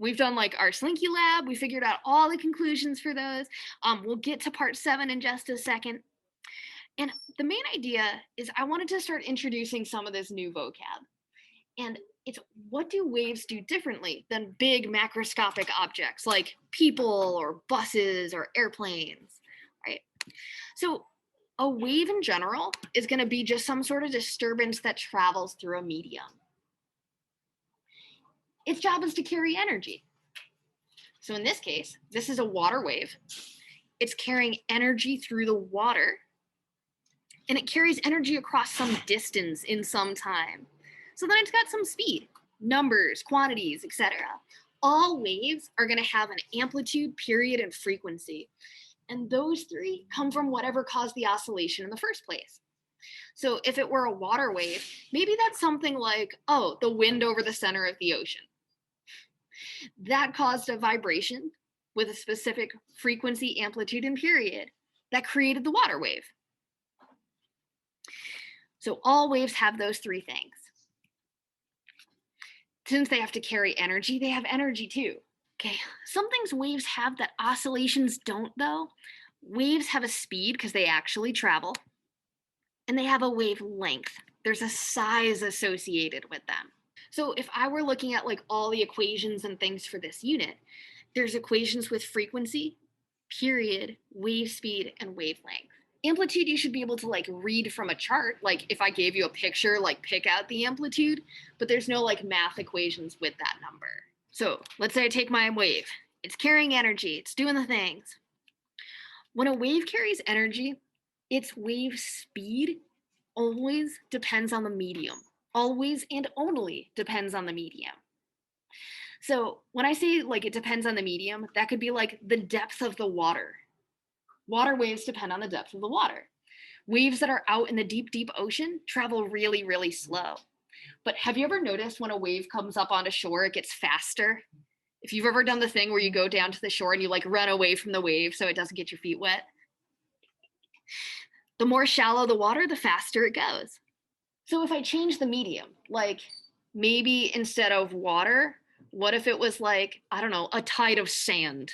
We've done like our Slinky Lab. We figured out all the conclusions for those. We'll get to part 7 in just a second. And the main idea is I wanted to start introducing some of this new vocab. And it's what do waves do differently than big macroscopic objects like people or buses or airplanes, right? So a wave in general is going to be just some sort of disturbance that travels through a medium. Its job is to carry energy. So in this case, this is a water wave. It's carrying energy through the water, and it carries energy across some distance in some time. So then it's got some speed, numbers, quantities, etc. All waves are going to have an amplitude, period, and frequency. And those three come from whatever caused the oscillation in the first place. So if it were a water wave, maybe that's something like, oh, the wind over the center of the ocean. That caused a vibration with a specific frequency, amplitude, and period that created the water wave. So all waves have those three things. Since they have to carry energy, they have energy too. Okay, some things waves have that oscillations don't though. Waves have a speed because they actually travel, and they have a wavelength. There's a size associated with them. So if I were looking at like all the equations and things for this unit, there's equations with frequency, period, wave speed, and wavelength. Amplitude you should be able to like read from a chart. Like if I gave you a picture, like pick out the amplitude, but there's no like math equations with that number. So let's say I take my wave. It's carrying energy, it's doing the things. When a wave carries energy, its wave speed always depends on the medium. Always and only depends on the medium. So when I say like it depends on the medium, that could be like the depth of the water. Water waves depend on the depth of the water. Waves that are out in the deep, deep ocean travel really, really slow. But have you ever noticed when a wave comes up onto shore, it gets faster? If you've ever done the thing where you go down to the shore and you like run away from the wave so it doesn't get your feet wet, the more shallow the water, the faster it goes. So if I change the medium, like maybe instead of water, what if it was like, I don't know, a tide of sand?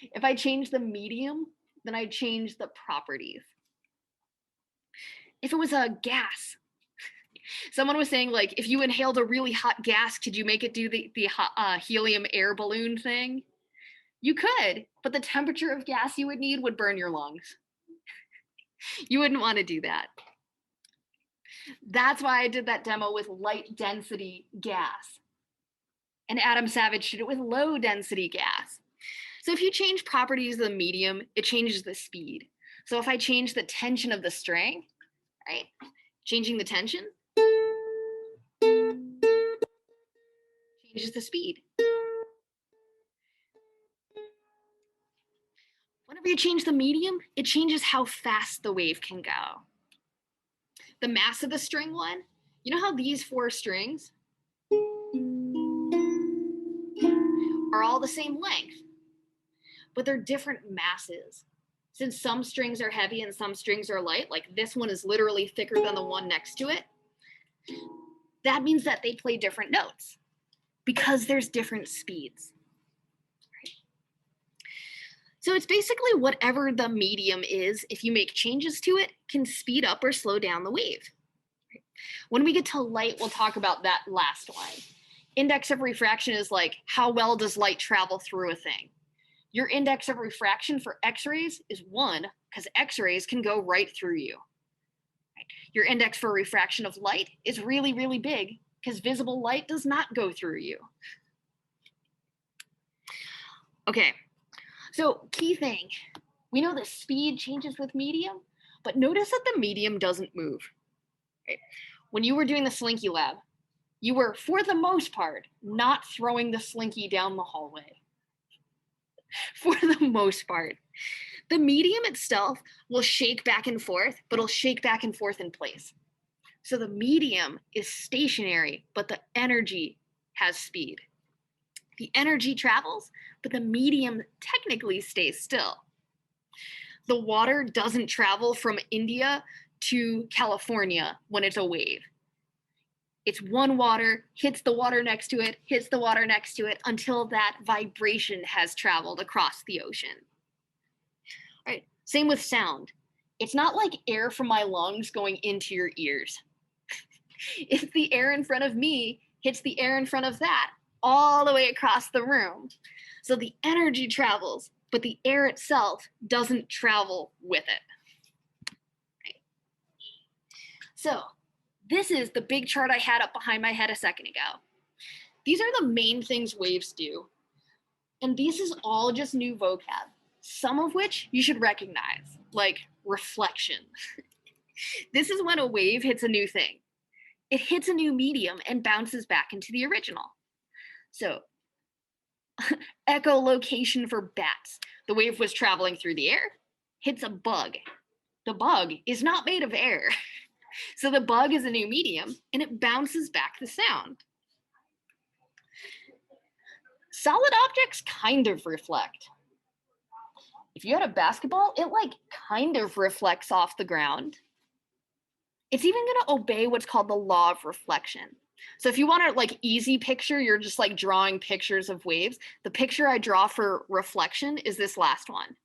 If I change the medium, then I change the properties. If it was a gas, someone was saying like, if you inhaled a really hot gas, could you make it do the helium air balloon thing? You could, but the temperature of gas you would need would burn your lungs. You wouldn't want to do that. That's why I did that demo with light density gas. And Adam Savage did it with low density gas. So if you change properties of the medium, it changes the speed. So if I change the tension of the string, right, changing the tension changes the speed. Whenever you change the medium, it changes how fast the wave can go. The mass of the string one, you know how these 4 strings are all the same length, but they're different masses. Since some strings are heavy and some strings are light, like this one is literally thicker than the one next to it, that means that they play different notes because there's different speeds. So it's basically whatever the medium is, if you make changes to it, can speed up or slow down the wave. When we get to light, we'll talk about that last one. Index of refraction is like, how well does light travel through a thing? Your index of refraction for X-rays is 1, because X-rays can go right through you. Your index for refraction of light is really, really big, because visible light does not go through you. Okay. So key thing, we know the speed changes with medium, but notice that the medium doesn't move. Right? When you were doing the Slinky Lab, you were, for the most part, not throwing the Slinky down the hallway. For the most part. The medium itself will shake back and forth, but it'll shake back and forth in place. So the medium is stationary, but the energy has speed. The energy travels, but the medium technically stays still. The water doesn't travel from India to California when it's a wave. It's one water, hits the water next to it, hits the water next to it, until that vibration has traveled across the ocean. All right, same with sound. It's not like air from my lungs going into your ears. It's the air in front of me hits the air in front of that all the way across the room. So the energy travels, but the air itself doesn't travel with it. Right. So this is the big chart I had up behind my head a second ago. These are the main things waves do. And this is all just new vocab, some of which you should recognize, like reflection. This is when a wave hits a new thing. It hits a new medium and bounces back into the original. So, echolocation for bats. The wave was traveling through the air, hits a bug. The bug is not made of air. So the bug is a new medium and it bounces back the sound. Solid objects kind of reflect. If you had a basketball, it like kind of reflects off the ground. It's even going to obey what's called the law of reflection. So if you want a like easy picture, you're just like drawing pictures of waves. The picture I draw for reflection is this last one.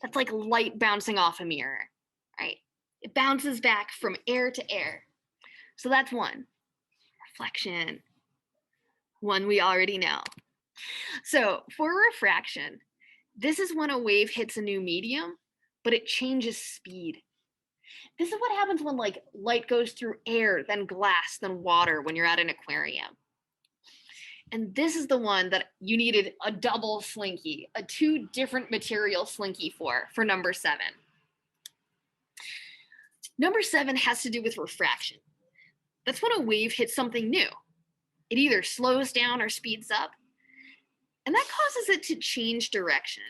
That's like light bouncing off a mirror, right? It bounces back from air to air. So that's one. Reflection. One we already know. So for refraction, this is when a wave hits a new medium, but it changes speed. This is what happens when like light goes through air, then glass, then water when you're at an aquarium. And this is the one that you needed a double slinky, a 2 different material slinky for number 7. Number 7 has to do with refraction. That's when a wave hits something new. It either slows down or speeds up, and that causes it to change direction.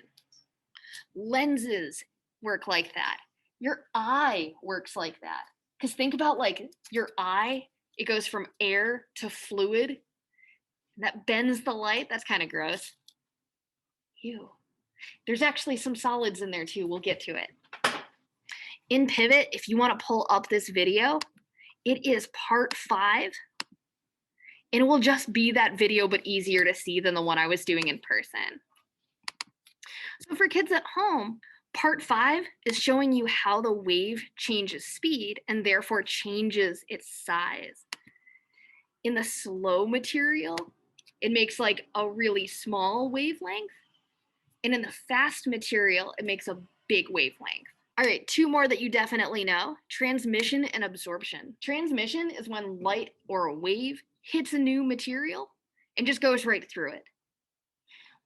Lenses work like that. Your eye works like that. Because think about like your eye, it goes from air to fluid. And that bends the light. That's kind of gross. Ew. There's actually some solids in there too. We'll get to it. In Pivot, if you want to pull up this video, it is part 5. And it will just be that video, but easier to see than the one I was doing in person. So for kids at home, part 5 is showing you how the wave changes speed and therefore changes its size. In the slow material, it makes like a really small wavelength. And in the fast material, it makes a big wavelength. All right, 2 more that you definitely know, transmission and absorption. Transmission is when light or a wave hits a new material and just goes right through it.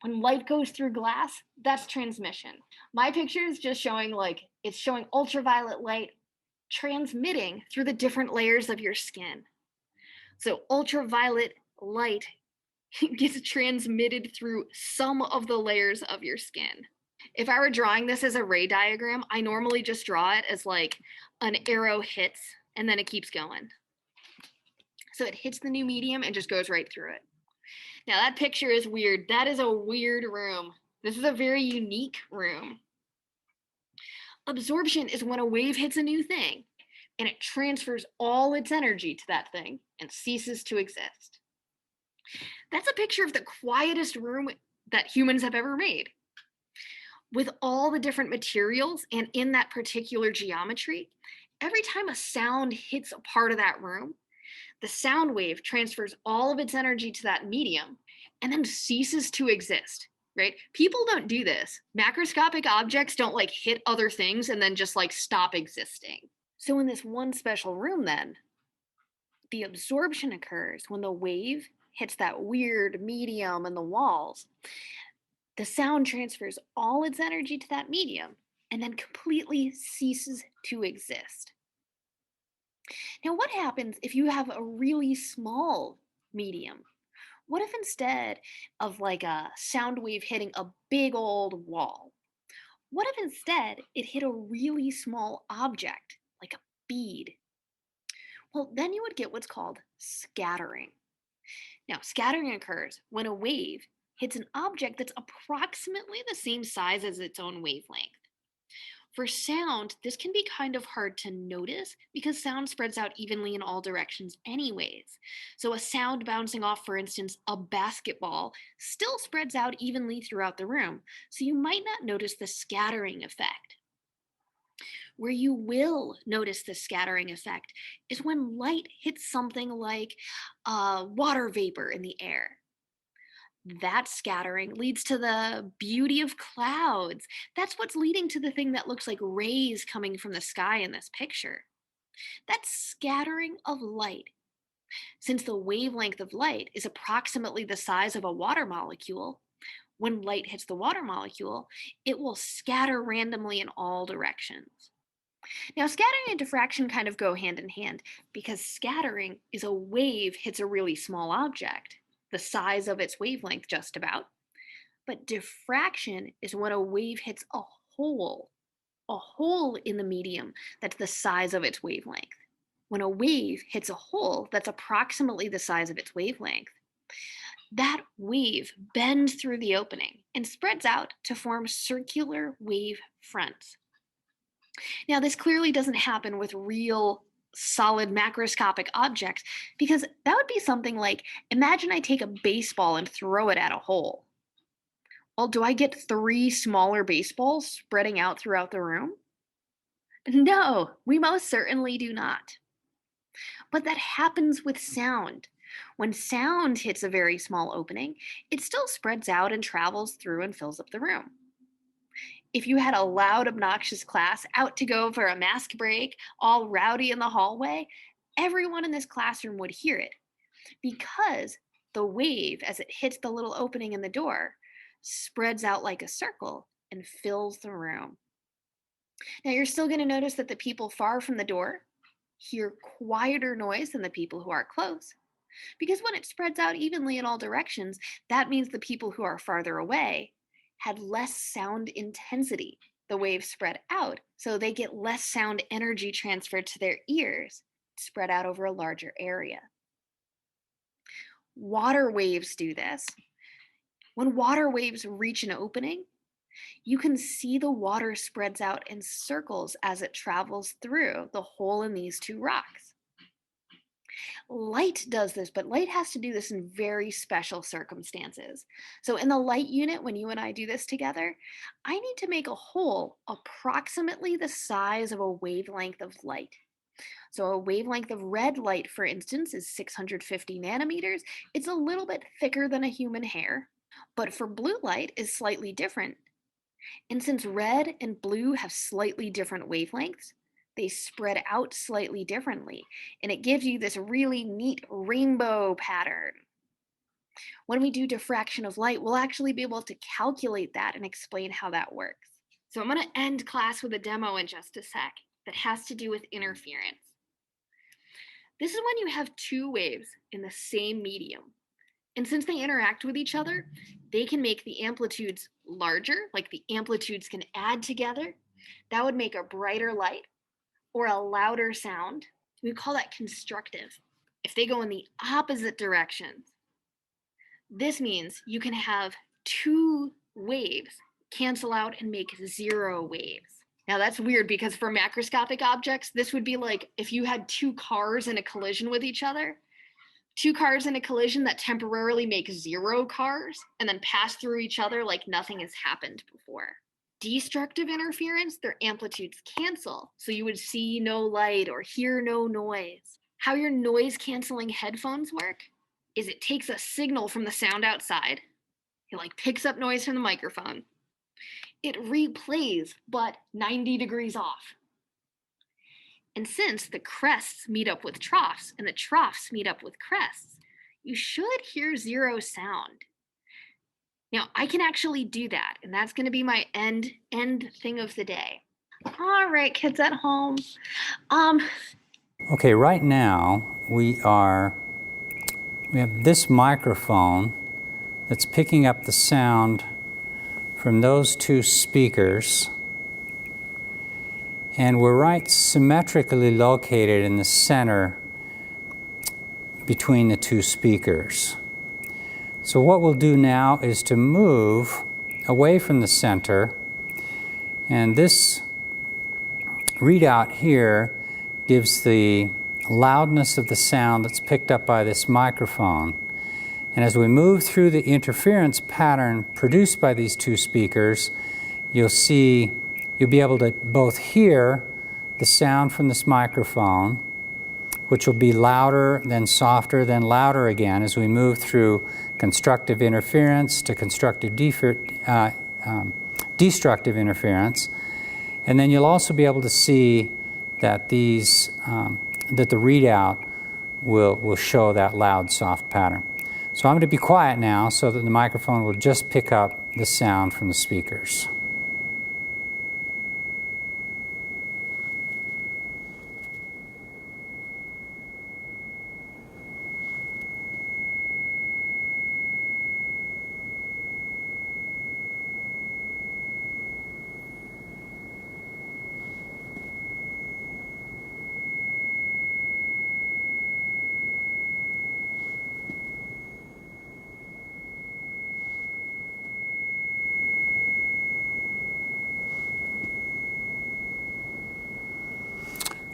When light goes through glass, that's transmission. My picture is just showing like, it's showing ultraviolet light transmitting through the different layers of your skin. So ultraviolet light gets transmitted through some of the layers of your skin. If I were drawing this as a ray diagram, I normally just draw it as like an arrow hits and then it keeps going. So it hits the new medium and just goes right through it. Now that picture is weird. That is a weird room. This is a very unique room. Absorption is when a wave hits a new thing and it transfers all its energy to that thing and ceases to exist. That's a picture of the quietest room that humans have ever made. With all the different materials and in that particular geometry, every time a sound hits a part of that room, the sound wave transfers all of its energy to that medium and then ceases to exist, right? People don't do this. Macroscopic objects don't like hit other things and then just like stop existing. So in this one special room then, the absorption occurs when the wave hits that weird medium in the walls. The sound transfers all its energy to that medium and then completely ceases to exist. Now, what happens if you have a really small medium? What if instead of like a sound wave hitting a big old wall, what if instead it hit a really small object, like a bead? Well, then you would get what's called scattering. Now, scattering occurs when a wave hits an object that's approximately the same size as its own wavelength. For sound, this can be kind of hard to notice because sound spreads out evenly in all directions, anyways. So, a sound bouncing off, for instance, a basketball, still spreads out evenly throughout the room. So, you might not notice the scattering effect. Where you will notice the scattering effect is when light hits something like water vapor in the air. That scattering leads to the beauty of clouds. That's what's leading to the thing that looks like rays coming from the sky in this picture. That's scattering of light. Since the wavelength of light is approximately the size of a water molecule, when light hits the water molecule, it will scatter randomly in all directions. Now, scattering and diffraction kind of go hand in hand because scattering is a wave hits a really small object, the size of its wavelength just about. But diffraction is when a wave hits a hole in the medium that's the size of its wavelength. When a wave hits a hole that's approximately the size of its wavelength, that wave bends through the opening and spreads out to form circular wave fronts. Now, this clearly doesn't happen with real solid macroscopic objects because that would be something like imagine I take a baseball and throw it at a hole. Well, do I get three smaller baseballs spreading out throughout the room? No, we most certainly do not. But that happens with sound. When sound hits a very small opening, it still spreads out and travels through and fills up the room. If you had a loud, obnoxious class out to go for a mask break, all rowdy in the hallway, everyone in this classroom would hear it because the wave, as it hits the little opening in the door, spreads out like a circle and fills the room. Now, you're still going to notice that the people far from the door hear quieter noise than the people who are close. Because when it spreads out evenly in all directions, that means the people who are farther away had less sound intensity. The waves spread out, so they get less sound energy transferred to their ears, spread out over a larger area. Water waves do this. When water waves reach an opening, you can see the water spreads out in circles as it travels through the hole in these two rocks. Light does this, but light has to do this in very special circumstances. So in the light unit, when you and I do this together, I need to make a hole approximately the size of a wavelength of light. So a wavelength of red light, for instance, is 650 nanometers. It's a little bit thicker than a human hair, but for blue light is slightly different. And since red and blue have slightly different wavelengths, they spread out slightly differently, and it gives you this really neat rainbow pattern. When we do diffraction of light, we'll actually be able to calculate that and explain how that works. So I'm going to end class with a demo in just a sec that has to do with interference. This is when you have two waves in the same medium. And since they interact with each other, they can make the amplitudes larger, like the amplitudes can add together. That would make a brighter light or a louder sound. We call that constructive. If they go in the opposite directions, this means you can have two waves cancel out and make zero waves. Now that's weird because for macroscopic objects, this would be like if you had two cars in a collision with each other. Two cars in a collision that temporarily make zero cars and then pass through each other like nothing has happened before. Destructive interference, their amplitudes cancel, so you would see no light or hear no noise. How your noise canceling headphones work is it takes a signal from the sound outside. It picks up noise from the microphone. It replays, but 90 degrees off. And since the crests meet up with troughs and the troughs meet up with crests, you should hear zero sound. Now, I can actually do that, and that's going to be my end thing of the day. All right, kids at home. Okay, right now we have this microphone that's picking up the sound from those two speakers, and we're right symmetrically located in the center between the two speakers. So what we'll do now is to move away from the center, and this readout here gives the loudness of the sound that's picked up by this microphone. And as we move through the interference pattern produced by these two speakers, you'll be able to both hear the sound from this microphone, which will be louder, then softer, then louder again as we move through constructive interference to constructive destructive interference. And then you'll also be able to see that that the readout will show that loud, soft pattern. So I'm going to be quiet now so that the microphone will just pick up the sound from the speakers.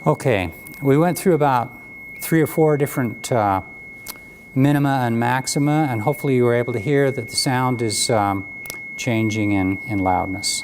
Okay, we went through about 3 or 4 different minima and maxima, and hopefully you were able to hear that the sound is changing in loudness.